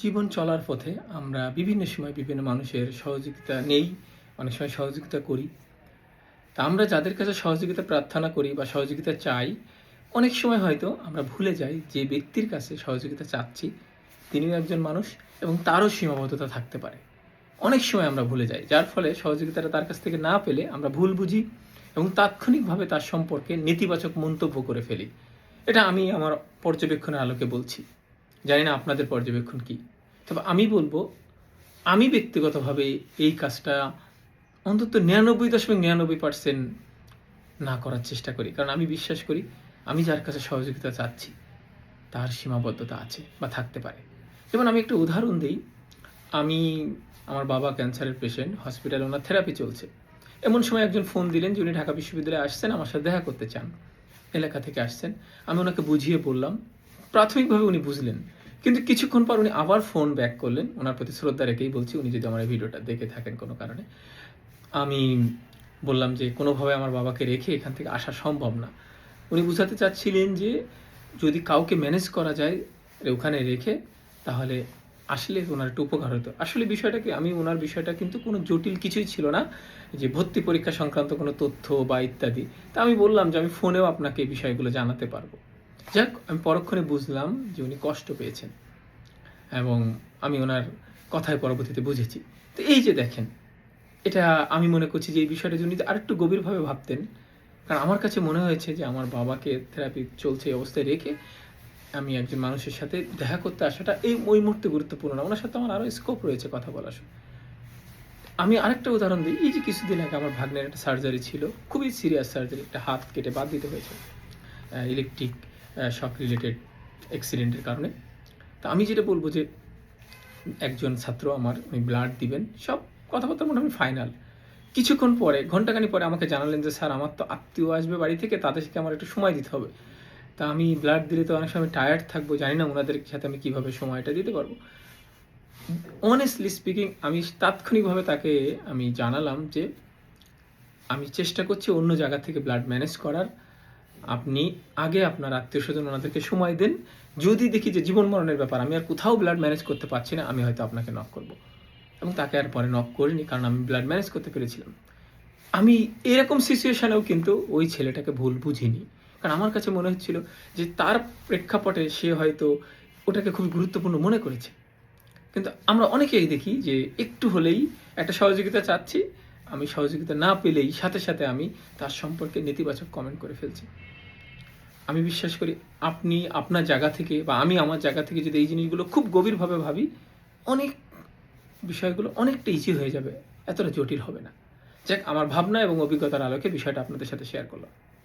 জীবন চলার পথে আমরা বিভিন্ন সময় বিভিন্ন মানুষের সহযোগিতা নেই, অনেক সময় সহযোগিতা করি। তা আমরা যাদের কাছে সহযোগিতা প্রার্থনা করি বা সহযোগিতা চাই, অনেক সময় হয়তো আমরা ভুলে যাই যে ব্যক্তির কাছে সহযোগিতা চাচ্ছি, তিনিও একজন মানুষ এবং তারও সীমাবদ্ধতা থাকতে পারে। অনেক সময় আমরা ভুলে যাই, যার ফলে সহযোগিতাটা তার কাছ থেকে না পেলে আমরা ভুল বুঝি এবং তাৎক্ষণিকভাবে তার সম্পর্কে নেতিবাচক মন্তব্য করে ফেলি। এটা আমি আমার পর্যবেক্ষণের আলোকে বলছি। জানি না আপনাদের পর্যবেক্ষণ কী। তবে আমি বলবো, আমি ব্যক্তিগতভাবে এই কাজটা অন্তত 99.99% না করার চেষ্টা করি। কারণ আমি বিশ্বাস করি, আমি যার কাছে সহযোগিতা চাচ্ছি, তার সীমাবদ্ধতা আছে বা থাকতে পারে। যেমন আমি একটা উদাহরণ দিই। আমার বাবা ক্যান্সারের পেশেন্ট, হসপিটালে ওনার থেরাপি চলছে। এমন সময় একজন ফোন দিলেন যে উনি ঢাকা বিশ্ববিদ্যালয়ে আসছেন, আমার সাথে দেখা করতে চান, এলাকা থেকে আসছেন। আমি ওনাকে বুঝিয়ে বললাম, প্রাথমিকভাবে উনি বুঝলেন, কিন্তু কিছুক্ষণ পর উনি আবার ফোন ব্যাক করলেন। ওনার প্রতি শ্রদ্ধা রেখেই বলছি, উনি যদি আমার এই ভিডিওটা দেখে থাকেন কোনো কারণে। আমি বললাম যে কোনোভাবে আমার বাবাকে রেখে এখান থেকে আসা সম্ভব না। উনি বুঝাতে চাচ্ছিলেন যে যদি কাউকে ম্যানেজ করা যায় ওখানে রেখে, তাহলে আসলে ওনার একটু উপকার হতো। আসলে বিষয়টা কি, ওনার বিষয়টা কিন্তু কোনো জটিল কিছুই ছিল না, যে ভর্তি পরীক্ষা সংক্রান্ত কোনো তথ্য বা ইত্যাদি। তা আমি বললাম যে আমি ফোনেও আপনাকে এই বিষয়গুলো জানাতে পারবো। যাক, আমি পরক্ষণে বুঝলাম যে উনি কষ্ট পেয়েছেন এবং আমি ওনার কথায় পরবর্তীতে বুঝেছি। তো এই যে দেখেন, এটা আমি মনে করছি যে এই বিষয়টা যদি আরেকটু গভীরভাবে ভাবতেন। কারণ আমার কাছে মনে হয়েছে যে আমার বাবাকে থেরাপি চলছে এই অবস্থায় রেখে আমি একজন মানুষের সাথে দেখা করতে আসাটা ওই মুহূর্তে গুরুত্বপূর্ণ না। ওনার সাথে আমার আরও স্কোপ রয়েছে কথা বলার। আমি আরেকটা উদাহরণ দিই। এই যে কিছুদিন আগে আমার ভাগ্নের একটা সার্জারি ছিল, খুবই সিরিয়াস সার্জারি, একটা হাত কেটে বাদ দিতে হয়েছে ইলেকট্রিক শক রিলেটেড অ্যাক্সিডেন্টের কারণে। তা আমি যেটা বলবো যে একজন ছাত্র আমার, উনি ব্লাড দিবেন, সব কথাবার্তা মোটামুটি ফাইনাল। কিছুক্ষণ পরে, ঘণ্টাখানি পরে আমাকে জানালেন যে স্যার, আমার তো আত্মীয় আসবে বাড়ি থেকে, তাদেরকে আমার একটু সময় দিতে হবে। তা আমি ব্লাড দিলে তো অনেক সময় টায়ার্ড থাকবো, জানি না ওনাদের সাথে আমি কীভাবে সময়টা দিতে পারবো। অনেস্টলি স্পিকিং, আমি তাৎক্ষণিকভাবে তাকে আমি জানালাম যে আমি চেষ্টা করছি অন্য জায়গা থেকে ব্লাড ম্যানেজ করার। আপনি আগে আপনার আত্মীয়স্বজন ওনাদেরকে সময় দেন। যদি দেখি যে জীবন মরণের ব্যাপার, আমি আর কোথাও ব্লাড ম্যানেজ করতে পারছি না, আমি হয়তো আপনাকে নক করব। এবং তাকে আর পরে নক করিনি, কারণ আমি ব্লাড ম্যানেজ করতে পেরেছিলাম। আমি এরকম সিচুয়েশানেও কিন্তু ওই ছেলেটাকে ভুল বুঝিনি। কারণ আমার কাছে মনে হচ্ছিল যে তার প্রেক্ষাপটে সে হয়তো ওটাকে খুব গুরুত্বপূর্ণ মনে করেছে। কিন্তু আমরা অনেকেই দেখি যে একটু হলেই একটা সহযোগিতা চাচ্ছি, আমি সহযোগিতা না পেলেই সাথে সাথে আমি তার সম্পর্কে নেতিবাচক কমেন্ট করে ফেলছি। আমি বিশ্বাস করি, আপনি আপনার জায়গা থেকে বা আমি আমার জায়গা থেকে যদি এই জিনিসগুলো খুব গভীরভাবে ভাবি, অনেক বিষয়গুলো অনেকটা ইজি হয়ে যাবে, এতটা জটিল হবে না। যাক, আমার ভাবনা এবং অভিজ্ঞতার আলোকে বিষয়টা আপনাদের সাথে শেয়ার করলাম।